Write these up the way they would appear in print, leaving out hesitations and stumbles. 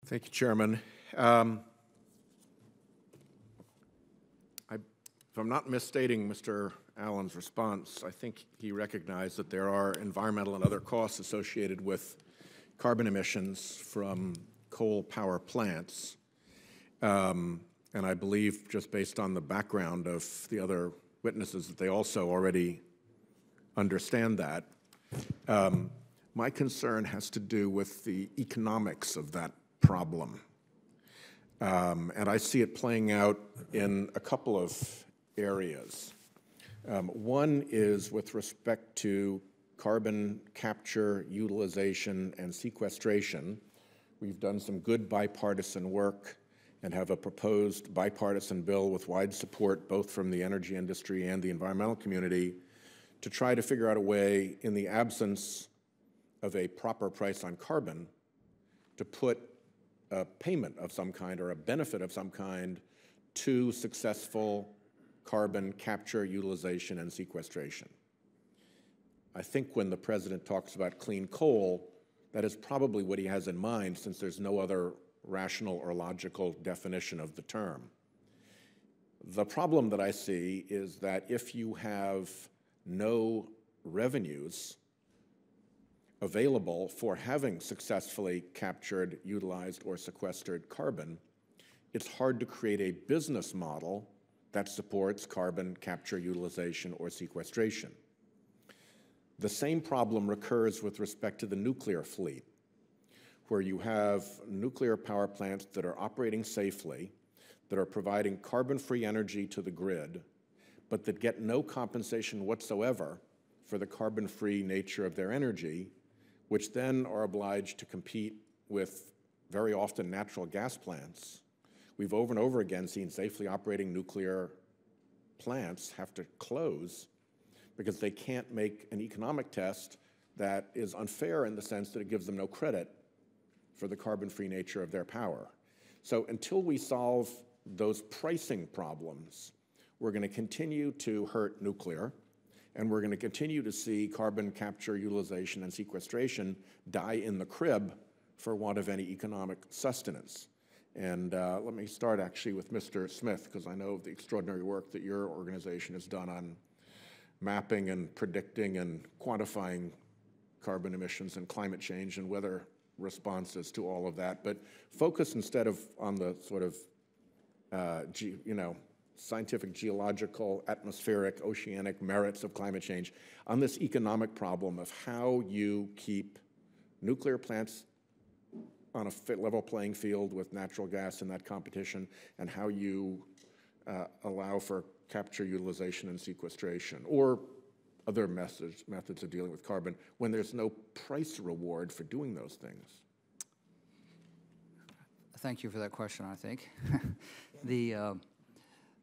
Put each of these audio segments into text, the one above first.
Thank you, Chairman. If I'm not misstating Mr. Allen's response, I think he recognized that there are environmental and other costs associated with carbon emissions from coal power plants. And I believe, just based on the background of the other witnesses, that they also already understand that. My concern has to do with the economics of that problem. And I see it playing out in a couple of areas. One is with respect to carbon capture, utilization, and sequestration. We've done some good bipartisan work and have a proposed bipartisan bill with wide support both from the energy industry and the environmental community to try to figure out a way, in the absence of a proper price on carbon, to put a payment of some kind or a benefit of some kind to successful carbon capture, utilization, and sequestration. I think when the President talks about clean coal, that is probably what he has in mind, since there's no other rational or logical definition of the term. The problem that I see is that if you have no revenues available for having successfully captured, utilized, or sequestered carbon, it's hard to create a business model that supports carbon capture, utilization, or sequestration. The same problem recurs with respect to the nuclear fleet, where you have nuclear power plants that are operating safely, that are providing carbon-free energy to the grid, but that get no compensation whatsoever for the carbon-free nature of their energy, which then are obliged to compete with, very often, natural gas plants. We've over and over again seen safely operating nuclear plants have to close because they can't make an economic test that is unfair in the sense that it gives them no credit for the carbon-free nature of their power. So until we solve those pricing problems, we're going to continue to hurt nuclear, and we're going to continue to see carbon capture, utilization, and sequestration die in the crib for want of any economic sustenance. And let me start actually with Mr. Smith, because I know of the extraordinary work that your organization has done on mapping and predicting and quantifying carbon emissions and climate change and weather responses to all of that. But focus instead of on the sort of scientific, geological, atmospheric, oceanic merits of climate change on this economic problem of how you keep nuclear plants on a level playing field with natural gas in that competition, and how you allow for capture, utilization, and sequestration, or other methods of dealing with carbon when there's no price reward for doing those things. Thank you for that question, I think.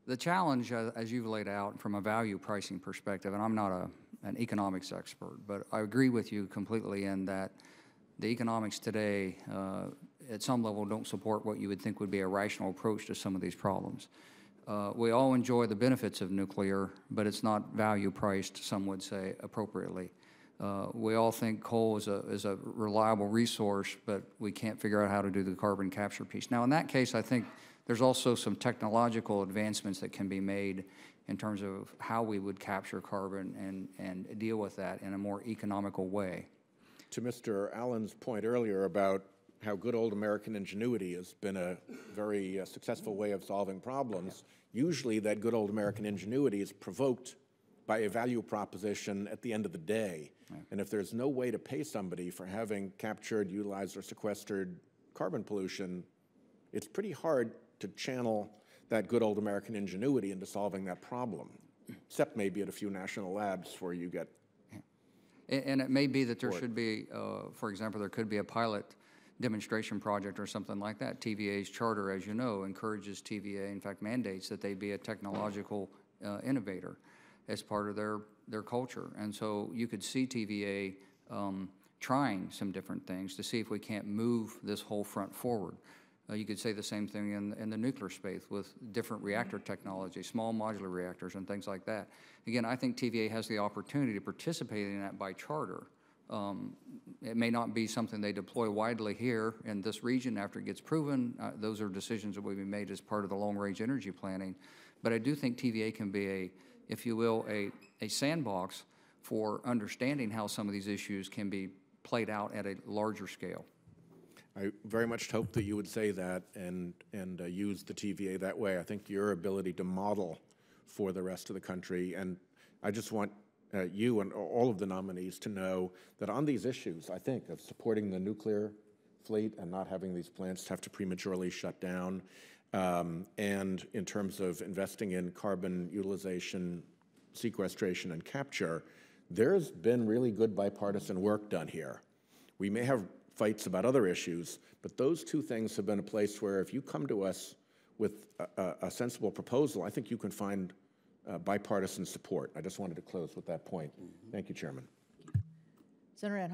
The challenge, as you've laid out from a value pricing perspective, and I'm not an economics expert, but I agree with you completely in that the economics today, at some level, don't support what you would think would be a rational approach to some of these problems. We all enjoy the benefits of nuclear, but it's not value priced, some would say, appropriately. We all think coal is a reliable resource, but we can't figure out how to do the carbon capture piece. Now, in that case, I think there's also some technological advancements that can be made in terms of how we would capture carbon and deal with that in a more economical way. To Mr. Allen's point earlier about how good old American ingenuity has been a very successful way of solving problems, usually that good old American ingenuity is provoked by a value proposition at the end of the day. Yeah. And if there's no way to pay somebody for having captured, utilized, or sequestered carbon pollution, it's pretty hard to channel that good old American ingenuity into solving that problem, except maybe at a few national labs where you get. And it may be that there should be, for example, there could be a pilot demonstration project or something like that. TVA's charter, as you know, encourages TVA, in fact, mandates that they be a technological innovator as part of their culture. And so you could see TVA trying some different things to see if we can't move this whole front forward. You could say the same thing in the nuclear space with different reactor technology, small modular reactors and things like that. Again, I think TVA has the opportunity to participate in that by charter, It may not be something they deploy widely here in this region after it gets proven. Those are decisions that will be made as part of the long-range energy planning. But I do think TVA can be a, if you will, a sandbox for understanding how some of these issues can be played out at a larger scale. I very much hope that you would say that and use the TVA that way. I think your ability to model for the rest of the country, and I just want you and all of the nominees to know that on these issues, I think, of supporting the nuclear fleet and not having these plants have to prematurely shut down, and in terms of investing in carbon utilization, sequestration, and capture, there's been really good bipartisan work done here. We may have fights about other issues, but those two things have been a place where if you come to us with a sensible proposal, I think you can find bipartisan support. I just wanted to close with that point. Thank you, Chairman. Senator